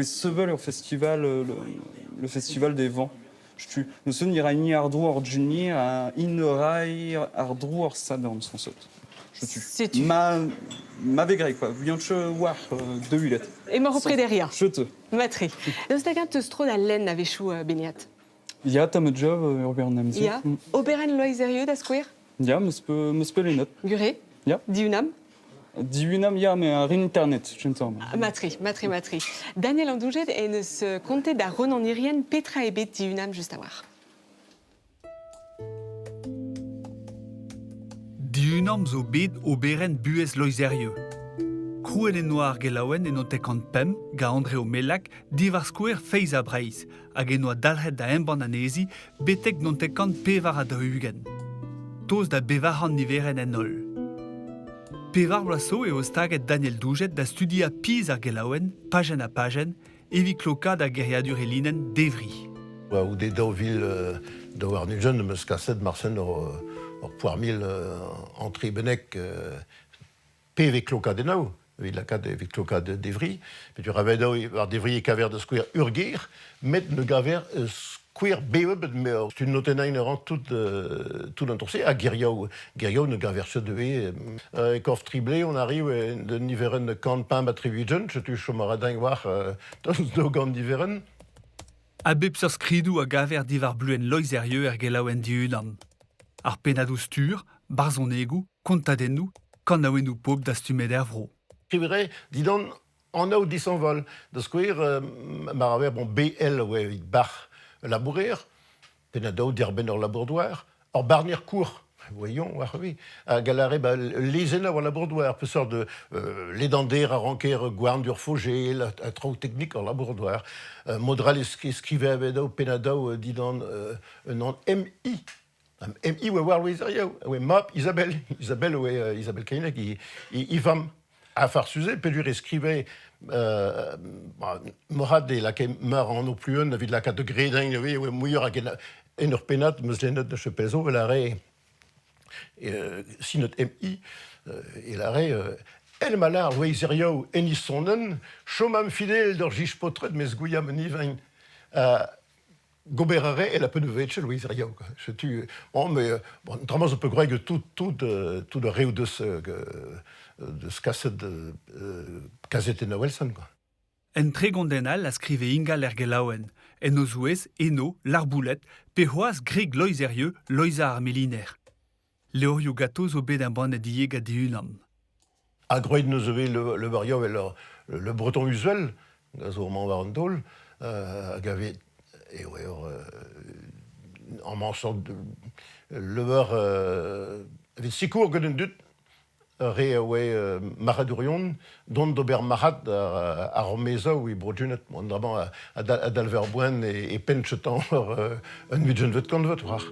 Sevel au festival le festival des vents je tue nous sommes ni Raini Ardrou or Juni à Inerai Ardrou or Sadan sans saute je tue ma végré quoi viens de voir de huilette et me repris derrière je te matri le stagan te stro da len avait chou beniat il y a ta job urbain namzi il y a oberen loiserieux da square il y a me peut les notes guré ya diunam il y a mais un internet je ne matri Daniel Andouget et ne se comptait da ron en irienne petra et bet diunam juste à voir. Diunam zo bet oberen buez loizerieux. Krouen et noir gelaouen et notekant pem, ga André o Melac, divar skouer feiz a breiz, hag enoa dalhet da emban anezi, betek notekant pevar a drugen. Toz da bevaran niveren en ol. Pevar blaso e ostaget Daniel Douget da studia piz ar gelaouen, pagen a pagen, evik loka da geriadur e linen devri. Ou des dauville de Warnugen, de Muscasset, Marsen, or Poirmil, Entrée Benec, PV Cloca de Nau, la cas de Cloca de Devry, puis tu avais Devry et Caver de Square Urgir, mais de Gaver Square Beub, mais tu notais une rang tout l'entourcé, à Guériau ne Gaver se devait, et Corf Triblé, on arrive de Niveren de Campin, Batrivigen, je suis chaumaradin voir, tous nos gants Niveren. A bep sur skridou a gaver divar bluen loizerieux gelaouen diunam. Ar penadou stur, barzon egou, kontadennou, kan naouenou pop da stumeder vro. Écrivrait, dis donc, en haut 10 vol, de square, maraver, bon, BL, ouais, bar, labourer, penadou, d'herbenor labourdoir, or barnier court, voyons, oui, à galaré, les énormes labourdoir, peu sort de l'édandé, à ranquer, guarn, durfogé, la trop technique en labourdoir, modral, esquivé, avedo, penadou, dis donc, non, MI. MI, ouais, voir Louis ouais, Mop, Isabelle, ouais, Isabelle Kainek, il va à Farsuzé, puis lui escrivait, Morad et la meurt en eau plus un, David la 4 degrés, ouais, mouilleur à une penat, muslinot de Chepezo, l'arrêt, si notre MI, et l'arrêt, El Malar, Louis Zerio, Enissonen, Chomam fidèle d'Orgich Potre de Mesgouya Menivin, Goberare et la peu de vece, Louise Rio. Je tue. Bon, mais bon, notamment, je peux croire que tout de réu de ce cassette de cassette de Wilson, quoi. En tregondenal la skrive Inga l'ergelauen. En ozuez, eno, l'arboulet, pehoaz greg loizerieux, loiza armeliner. Leorio gato zo bet un ban adieg a diunam. À Groyd, nous avons le Vario et le breton usuel, gazourman varandol, à Gavé, et ouais, en manchant de le beurre, avec si court que d'un dut, ré, ouais, maradurion, don d'ober marat à Romeza, où il brodunet, mon d'abord à Dalverboine et penchetant, un midjen vet quand vet, voir.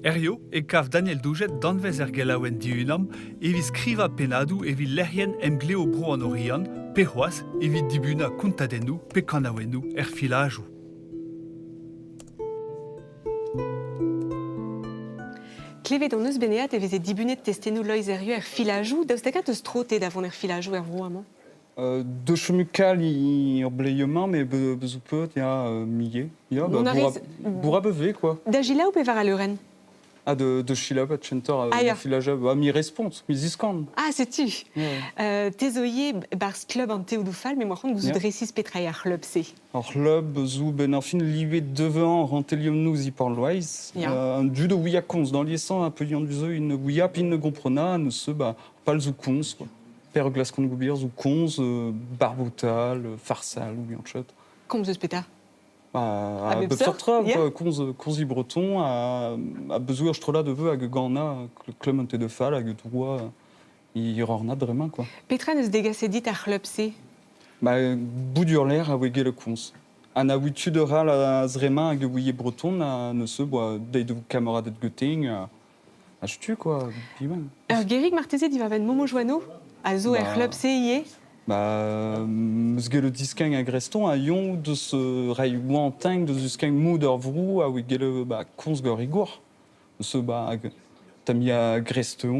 Erio e kav Daniel Douget danvez ergelauen diunam, evi skriva penadu evi lerien emgleo bro an orian, pehoaz evi dibuna kuntadenu pe kanawenu filajou. Klevet on eus beneat e veze dibunet testenu loizerieux filajou, daoust takat eus trote davon filajou roamañ. De chemukal ir bleieman, mais bezou peut, il y a millet. Il y a bourra bevé, quoi. Da pe var a leuren. Ah, de Chilab, à Chentor, Ah, ya. filage, mi respond, mi ziskan. Ah, c'est-tu. Tezoye bars club an teoudoufal, mais moi, vous dressis petraï ar club, c'est. Or, club, zou, ben, enfin, livet devant, rentelium nous, y parle loise. Ya. Du de ouia cons, dans l'essence, un peu yon du zo, une ouia, pin ne comprona, ne se, bah, pas le zou cons, quoi. Père glace con goubir, zou cons, barboutal, farsal, ou yon chot. Comme ce spectacle. À Bepsortra, cons y breton, à besoin, je trouve là de vœux, à Gana, le Clément de Fall, à Gutoua, il y aura vraiment, quoi. Petra ne se dégassédit ar club, c'est. Bah, bout d'urlaire, à wege le cons. An a witu de ral à Zrema, à Gouillet breton, à ne se, bah, des deux camarades de Göttingen, à je tue, quoi. Guéric Martézé dit va ben Momo Joanneau, à Zo ar club, c'est y est. Bah, m'sge le disquin à Greston, à Yon, de ce rail ouantang, de ce mou d'orvrou, à wigele, bah, cons gorigour. Ce, bah, t'as mis à Greston,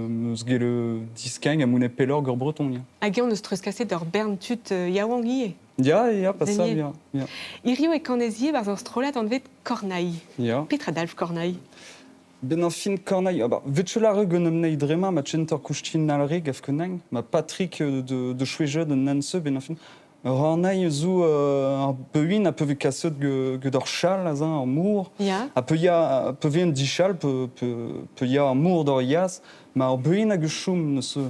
m'sge le disquin à mounet pelor gor breton, ya. À Guéon ne se truscassé d'or bern tut yawanguier. Ya, pas ça, ya. Irio et Canesier, par un strolat en vet Cornaille. Ya. Petra d'Alf Cornaille. Ben en fin cornaille, ah bah, vetchelare gonomnei drema, ma chentor kushtin nalre gafkenang, ma Patrick de choueje de nanse, ben en fin. Ranaille zou un peu a peu casset que d'orchal, azin, en mour. Ya. A peu ya, peu vien dichal, peu ya en mour d'orias, ma orbein a gushum, ne se.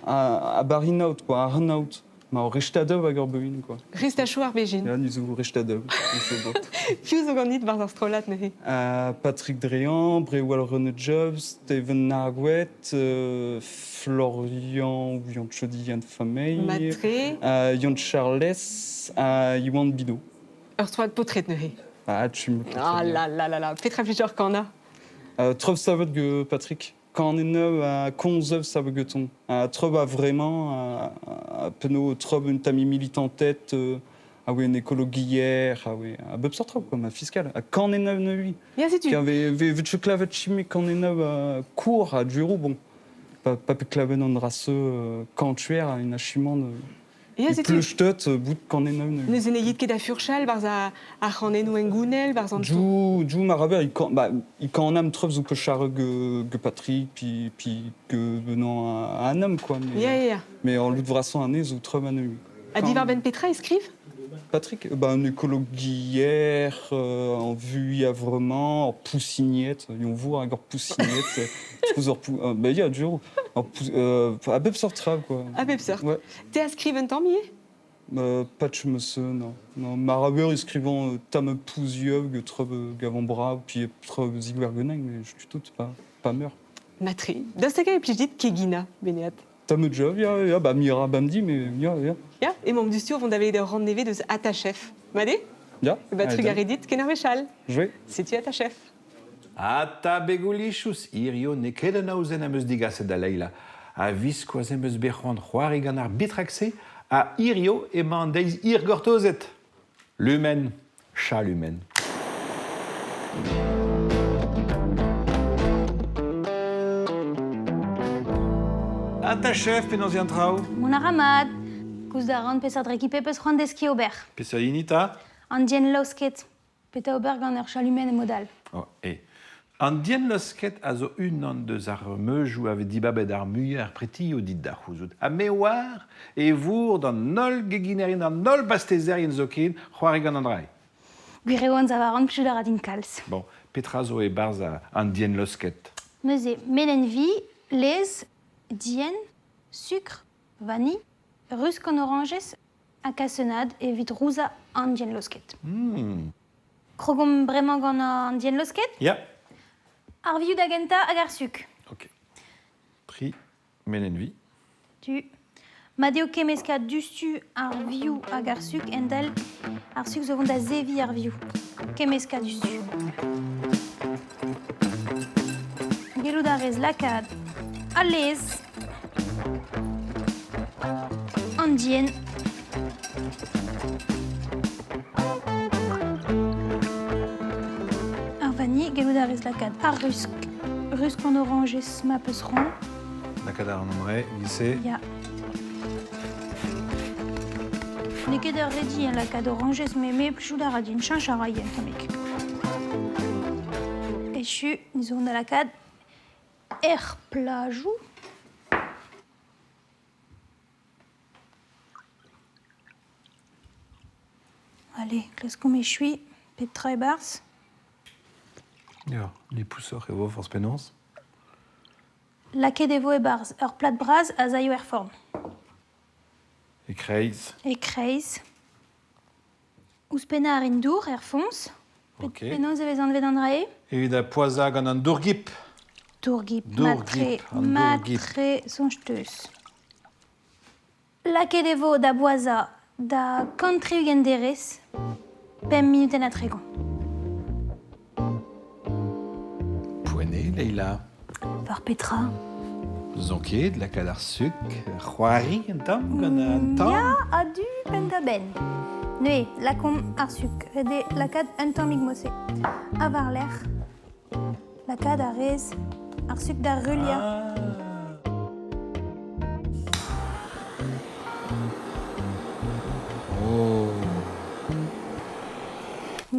A barinaut, quoi, a renaut. Ma o rechtadev hag ur beuin, quoi. Restachou ar bégin. Ya, nizou rechtadev. Pius o ganit par un strolat, ne Patrick Dréan, Brewal René Jobs, Steven Narguet, Florian Yon Chodi Yann Famey, Matré. Yon Charles, Yohan Bido. Ur strolat potret, ne Ah, tu me. Ah là là là là. Petra plusieurs qu'en a. Trov savet que Patrick. Quand on est neuf à Conzev, ça veut que ton. Trov a vraiment, à Penot, Trov une tamie militante tête, ah oui, une écologie hier, ah oui, à Bepsor Trov, comme un fiscal. Quand on est neuf, lui. Bien, c'est tu. Qui avait vu de clavet chimique quand on est neuf, court à Duro, bon. Pas clavet non raceux, quand tu es à une achiment de. Ja, c'est plus jetot, bout quand on est neuf. Ne zeneit ket a furchal, barz a c'hanenou engounel, barz an Jou maraber, il quand on aime trop ou que charre que Patrick, puis que venant à un homme, quoi. Mais en l'autre vrasson un nez ou trop un homme. A divar ben Petra escrive Patrick, en écologie hier, en vue, il y a vraiment, en poussignette, on voit encore poussignette, ben il y a du jour, à Bepsor Trav, quoi. À Bepsor. Ouais. T'es à scrive un temps, mié Pas de chemise, non. Non, maraber, écrivant tam pousieux, trop gavant bras, puis trop zigwergenang, mais je suis tout pas meur. Matri. Dostaka et puis je dis Kegina, Benéat. Tam job, ya, bah Mira, bamdi, mais ya. Ya, et mon du stuur, on avait des rendez-vous de Atachef. Madé Ya. Bah, Trugaredit, Kenarvechal. Joué. C'est-tu Atachef Ata begoulichus, irio ne kedenauzen am eus digaset da leila. A vis koazem eus bechant c'hoari gant ar bitraxe, a irio e mandeiz ir gortozet. Lumen, chal lumen. Ata chef penaos yantrao. Mona ramad, kouz da ran peseurt rekipe peus c'hoant deski ober. Peseurt inita. An dien lausket. Petaoberg an chalumen et modal. Oh, et an dien losket a zo an deus ar meujou ave dibabet ar muier preti o dit da c'houzout. A me war e vour d'an nol geginerin an nol bastezerien zo ket c'hoari gant an drai. Guireoan zavaran pchou da radin kalz. Bon, petra zo e barz an dien losket. Neuze, melenvi, lez, dien, sucre, vanille, rusk an oranges, a kassenad evit rouza an dien losket. Krogom bremañ gant an dien losket? Ya. Ar vioù da genta hag ar suk. Ok. Tri melenvi. Tu. Madeo kemeska dustu ar vioù hag ar suk endel ar suk zo vont da zevi ar vioù. Kemeska dustu. Gelou da rez lakad. A lez. An dien. Gelou da rez lakad ar rusk. Rusk an oranges ma peus ron. Lakad ar an amre, gise. Ya. Ne ket ur redi an lakad oranges me pchou da radin chanch a raien tamek. Echu, niz on da lakad plajou. Allez, klaskom echui, petra e bars. Ja, les pousseurs et vos forces pénances. Laket e vo e barz, ur plat braz a zaio er form. Et kreiz. E kreiz. Ouzpena ar indour, er fons. Ok. Penaos e vez an vet an drae. Evit a poaza gant an dourgip. Dourgip, Dourgip, an dourgip. matre sonjteus. Laket e vo da boaza da kantri genderez, 5 minuten a tregan. Pouene, Leila. Par petra. Zonket, lakad ar suk, c'hoari un tamm gant an tamm. Ya, a du penta ben. Nue, lakom ar suk, rede lakad un tammig mosse. A var l'er, lakad a rez, ar suk da rulia. Oh.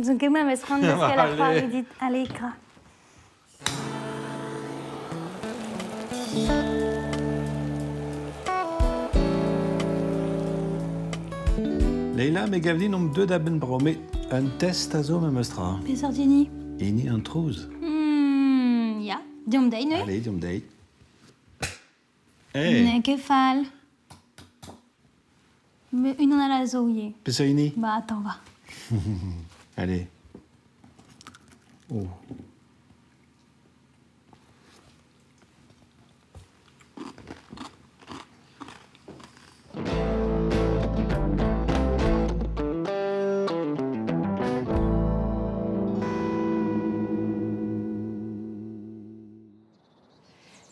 Zon ket ma mes ran deus ket ar c'hoari dit a lekra. Leila, me gavdin om deud a ben brao, met un test a zo me meustra. Pez ar dini? Eni an trouz. Ya, diom dei, neu? Allez, diom dei. Hey, Ne ket fall. Me unan a la zo ye. peseurt eni? Ba, attends, va. Allez. Oh.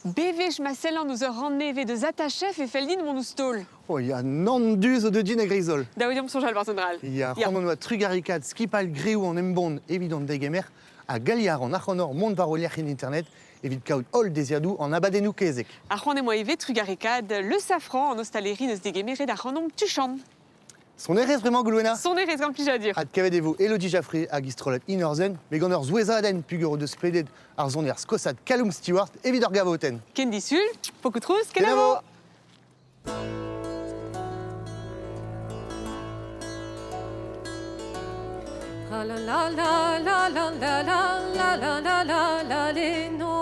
Bevej ma sellan nous ur ranneve deus atachef e feldin mon oustol. Oh, il y a nanduz de din e grisol. Da oidiom sonjal barzondral. Il y a Ronan trugarikad, skipal greou en embond, évident degemer, a galiar en achonor mont var oliach in internet, evit kaout ol desiadou en abadenou kezek. Ar c'hoant e moa evet trugarikad, le safran en ostaleri neus degemeret ar c'hoanom tuchant. Son erez vraiment glouena? Son erez gant plij a dir. Ad kavet evo Elodie Jaffré a gistrolet inorzen, me gant ur zouezaden puguro deus pedet ar zon er skosad Callum Stewart evit ur gavoten. Ken disul, pokout ken avo. La la la la la la la la la la la la les no.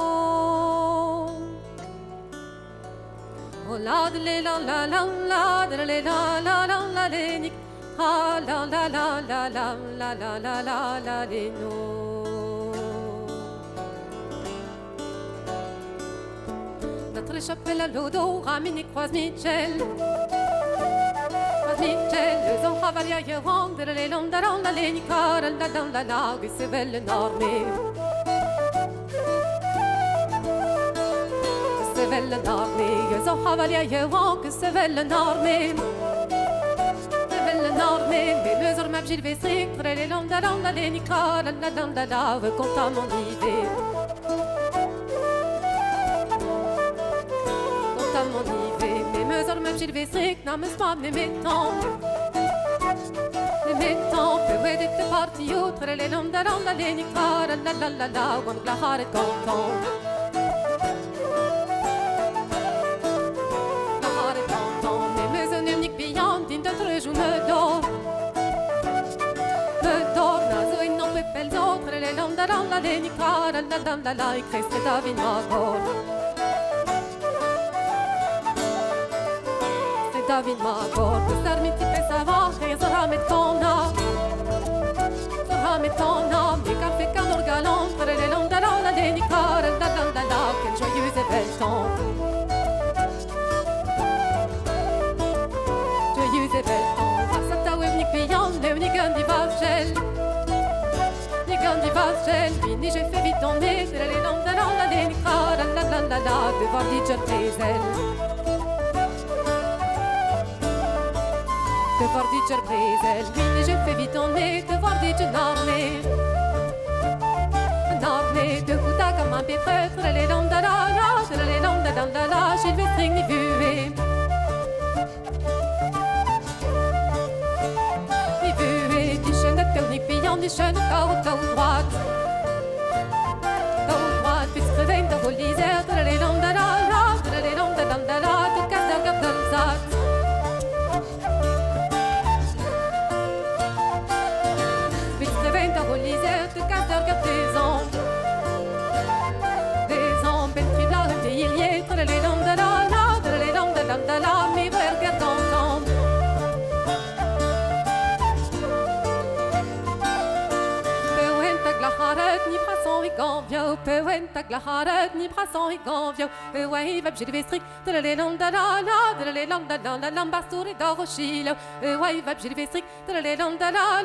Oh la de la la la la de la la la la les nick. Ah la la la la la la la la la la les no. Notre chapelle à l'odo ramine croise Michel. Michel, le zon chavalier yerang de la landa la lenica la la la que se velle norme. Se velle norme, le zon chavalier yerang que se velle norme. Se velle norme, mais mesure ma gilles strict de la landa la lenica la la veut compta mon idée. Compta mon idée. Mesor me pshir vesik na mes ma me meton. Mettons peu et de parti outre les noms de la ligne car la on la hare content. La hare content mais maison unique beyond in d'autres jours me dort. Me dort nazo in non pe pel d'autres les noms de la ligne car la creste David Magor. David Magor, pustar mi ti pensava che sarà mettona. Sarà mettona, mi caffè calor galant, per le londe la dedicar, la, quel joyeux et bel temps. Joyeux et bel temps, passata web ni client, le unigan di Vagel. Nigan di Vagel, fini j'ai fait vite tomber, per le londe la dedicar, la, devoir dire Présel. Devoir dire Présel, quindi j'ai fait vite en nez, devoir dire Narné. Narné, de Gouda comme un péprêtre, les langues de la, j'ai le string ni vué. Ni vué, du chenet tonique pillant, du chenet carotte à droite. À droite, puis se réveille dans vos lisères, les langues de la, de casse de garde de zat. Pewenta glaharet ni prason i gonvio Pewai vab j'ai vestrik de la lélon da la lambasturi d'orochilo Pewai vab j'ai vestrik de la lélon da la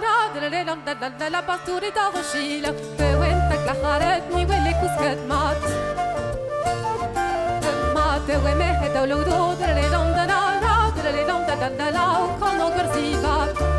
lambasturi d'orochilo Pewenta glaharet ni wele kusket mat Mat we mehe dolodo de la lélon da la kono garziva